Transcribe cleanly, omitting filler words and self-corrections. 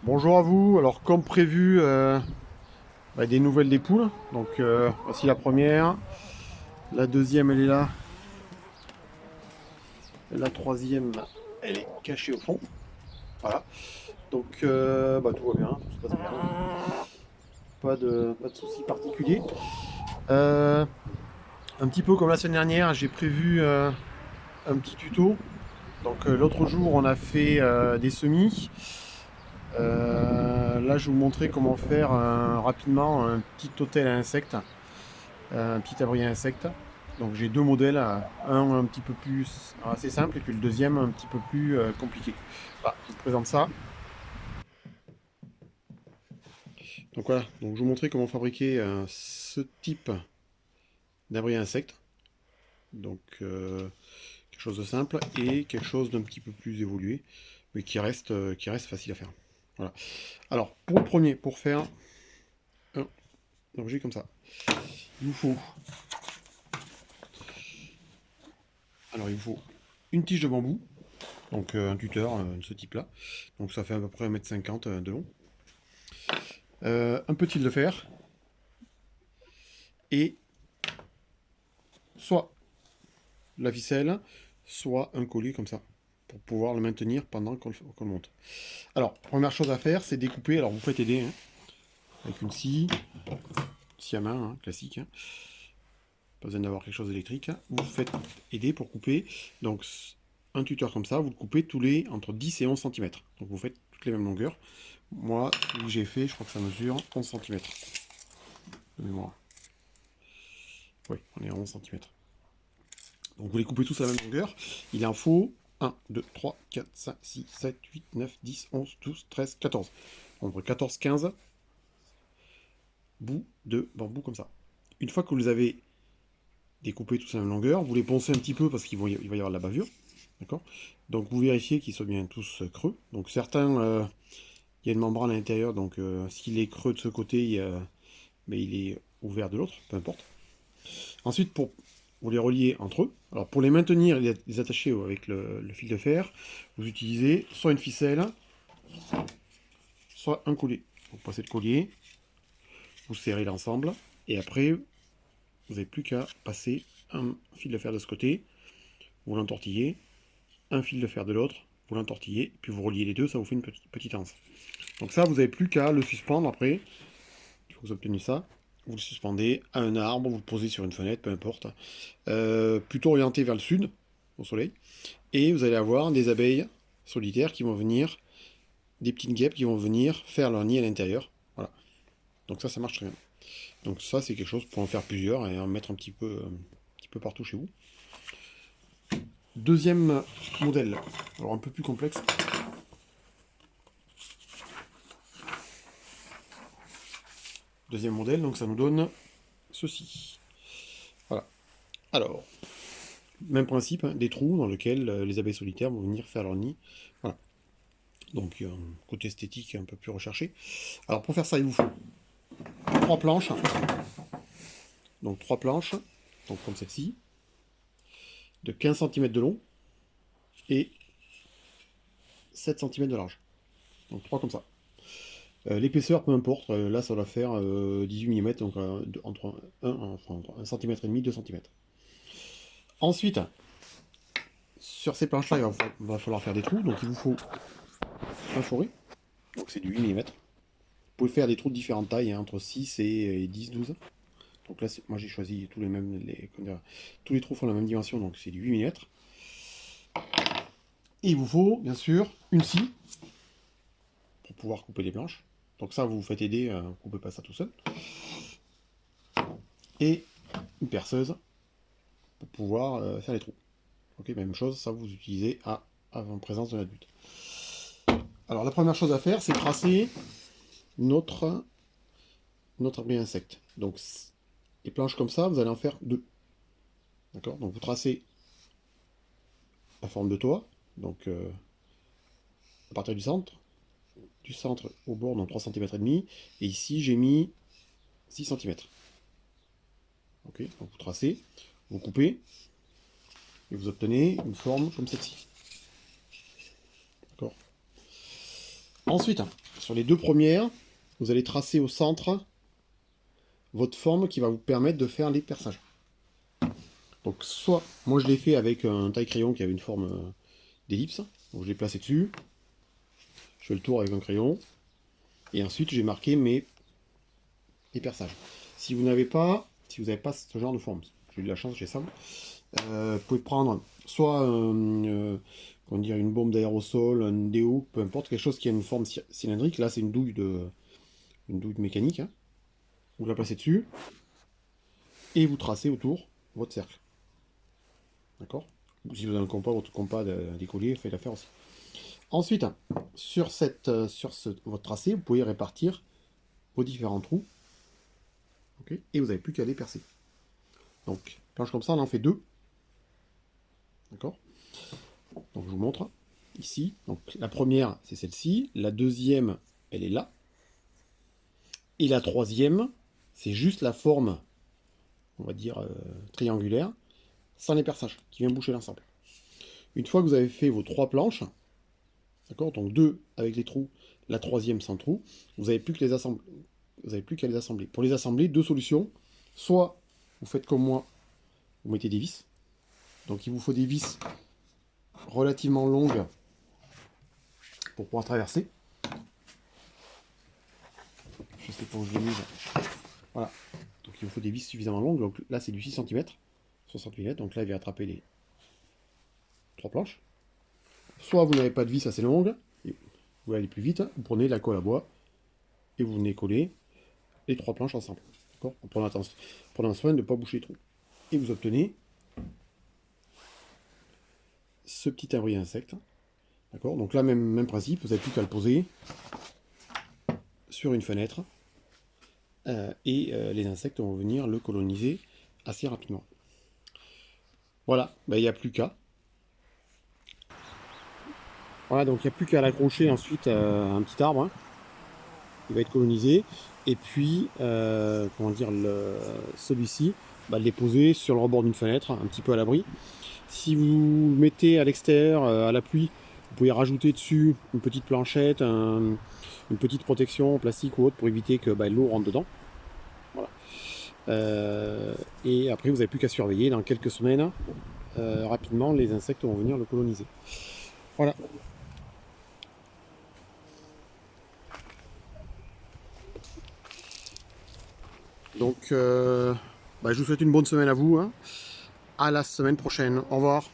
Bonjour à vous, alors comme prévu, des nouvelles des poules. Donc voici la première, la deuxième elle est là, la troisième elle est cachée au fond. Voilà, donc tout va bien, tout se passe bien, pas de soucis particuliers. Euh, un petit peu comme la semaine dernière, j'ai prévu un petit tuto. Donc l'autre jour on a fait des semis. Là je vais vous montrer comment faire rapidement un petit hôtel à insectes. Un petit abri à insectes. Donc j'ai deux modèles, un petit peu plus assez simple et puis le deuxième un petit peu plus compliqué. Voilà, je vous présente ça. Donc voilà, donc je vais vous montrer comment fabriquer ce type d'abri à insectes. Donc quelque chose de simple et quelque chose d'un petit peu plus évolué, mais qui reste facile à faire. Voilà. Alors pour le premier, pour faire un objet comme ça, il vous faut il vous faut une tige de bambou, donc un tuteur de ce type-là. Donc ça fait à peu près 1,50 m de long. Un petit fil de fer et soit la ficelle, soit un collier comme ça, pour pouvoir le maintenir pendant qu'on le monte. Alors, première chose à faire, c'est découper. Alors, vous faites aider hein, avec une scie à main, hein, classique. Hein. Pas besoin d'avoir quelque chose d'électrique. Vous faites aider pour couper. Donc, un tuteur comme ça, vous le coupez tous les entre 10 et 11 cm. Donc, vous faites toutes les mêmes longueurs. Moi, celui que j'ai fait, je crois que ça mesure 11 cm de mémoire. Oui, on est à 11 cm. Donc vous les coupez tous à la même longueur. Il en faut 1, 2, 3, 4, 5, 6, 7, 8, 9, 10, 11, 12, 13, 14. Entre 14, 15 bouts de bambou comme ça. Une fois que vous les avez découpés tous à la même longueur, vous les poncez un petit peu parce qu'il va y avoir de la bavure. D'accord. Donc vous vérifiez qu'ils soient bien tous creux. Donc certains, il y a une membrane à l'intérieur, donc s'il est creux de ce côté, mais il est ouvert de l'autre, peu importe. Ensuite, pour vous les relier entre eux, alors pour les maintenir et les attacher avec le fil de fer, vous utilisez soit une ficelle, soit un collier. Vous passez le collier, vous serrez l'ensemble, et après, vous n'avez plus qu'à passer un fil de fer de ce côté, vous l'entortillez, un fil de fer de l'autre, vous l'entortillez, puis vous reliez les deux, ça vous fait une petite anse. Donc ça, vous n'avez plus qu'à le suspendre après, une fois que vous avez obtenu ça, vous le suspendez à un arbre, vous le posez sur une fenêtre, peu importe, plutôt orienté vers le sud, au soleil, et vous allez avoir des abeilles solitaires qui vont venir, des petites guêpes qui vont venir faire leur nid à l'intérieur. Voilà. Donc ça marche très bien. Donc ça, c'est quelque chose pour en faire plusieurs et en mettre un petit peu partout chez vous. Deuxième modèle, alors un peu plus complexe. Deuxième modèle, donc ça nous donne ceci. Voilà. Alors, même principe, hein, des trous dans lesquels les abeilles solitaires vont venir faire leur nid. Voilà. Donc, un côté esthétique un peu plus recherché. Alors, pour faire ça, il vous faut trois planches. Donc, trois planches, donc comme celle-ci, de 15 cm de long et 7 cm de large. Donc, trois comme ça. L'épaisseur, peu importe, là ça va faire 18 mm, donc entre 1 cm et demi, 2 cm. Ensuite, sur ces planches-là, il va falloir faire des trous, donc il vous faut un forêt, donc c'est du 8 mm. Vous pouvez faire des trous de différentes tailles, hein, entre 6 et 10, 12. Donc là, moi j'ai choisi tous les mêmes, tous les trous font la même dimension, donc c'est du 8 mm. Et il vous faut, bien sûr, une scie pour pouvoir couper les planches. Donc ça, vous vous faites aider, vous ne coupez pas ça tout seul. Et une perceuse pour pouvoir faire les trous. Ok, même chose, ça vous utilisez en présence de l'adulte. Alors la première chose à faire, c'est tracer notre abri insecte. Donc les planches comme ça, vous allez en faire deux. D'accord. Donc vous tracez la forme de toit, donc à partir du centre au bord, donc 3 cm et demi, et ici j'ai mis 6 cm. Ok, donc vous tracez, vous coupez, et vous obtenez une forme comme celle-ci. D'accord. Ensuite, Sur les deux premières, vous allez tracer au centre votre forme qui va vous permettre de faire les perçages. Donc soit, moi je l'ai fait avec un taille-crayon qui avait une forme d'ellipse, donc je l'ai placé dessus, je fais le tour avec un crayon, et ensuite j'ai marqué mes perçages. Si vous n'avez pas, ce genre de forme, j'ai eu de la chance, j'ai ça, vous pouvez prendre soit comment dire, une bombe d'aérosol, un déo, peu importe, quelque chose qui a une forme cylindrique. Là c'est une douille de mécanique, hein. Vous la placez dessus, et vous tracez autour votre cercle. D'accord? Si vous avez un compas, votre compas d'écolier, faites l'affaire aussi. Ensuite, sur votre tracé, vous pouvez répartir vos différents trous. Okay, et vous n'avez plus qu'à les percer. Donc, planche comme ça, on en fait deux. D'accord? Donc, je vous montre. Ici, donc la première, c'est celle-ci. La deuxième, elle est là. Et la troisième, c'est juste la forme, on va dire, triangulaire, sans les perçages, qui vient boucher l'ensemble. Une fois que vous avez fait vos trois planches, d'accord, donc deux avec les trous, la troisième sans trou, vous n'avez plus que les assembler. Vous n'avez plus qu'à les assembler. Pour les assembler, deux solutions. Soit vous faites comme moi, vous mettez des vis. Donc il vous faut des vis relativement longues pour pouvoir traverser. Je sais pas où je l'ai mise. Voilà. Donc il vous faut des vis suffisamment longues. Donc là c'est du 6 cm, 60 mm. Donc là il va attraper les trois planches. Soit vous n'avez pas de vis assez longue, vous voulez aller plus vite, vous prenez la colle à bois et vous venez coller les trois planches ensemble. En prenant soin de ne pas boucher les trous. Et vous obtenez ce petit abri insecte. D'accord? Donc là, même principe, vous n'avez plus qu'à le poser sur une fenêtre. Et les insectes vont venir le coloniser assez rapidement. Voilà, il n'y a plus qu'à. Voilà, donc il n'y a plus qu'à l'accrocher ensuite à un petit arbre. Hein. Il va être colonisé. Et puis, comment dire, celui-ci, les poser sur le rebord d'une fenêtre, un petit peu à l'abri. Si vous le mettez à l'extérieur, à la pluie, vous pouvez rajouter dessus une petite planchette, une petite protection en plastique ou autre pour éviter que l'eau rentre dedans. Voilà. Et après, vous n'avez plus qu'à surveiller. Dans quelques semaines, rapidement, les insectes vont venir le coloniser. Voilà. Donc, je vous souhaite une bonne semaine à vous. Hein. À la semaine prochaine. Au revoir.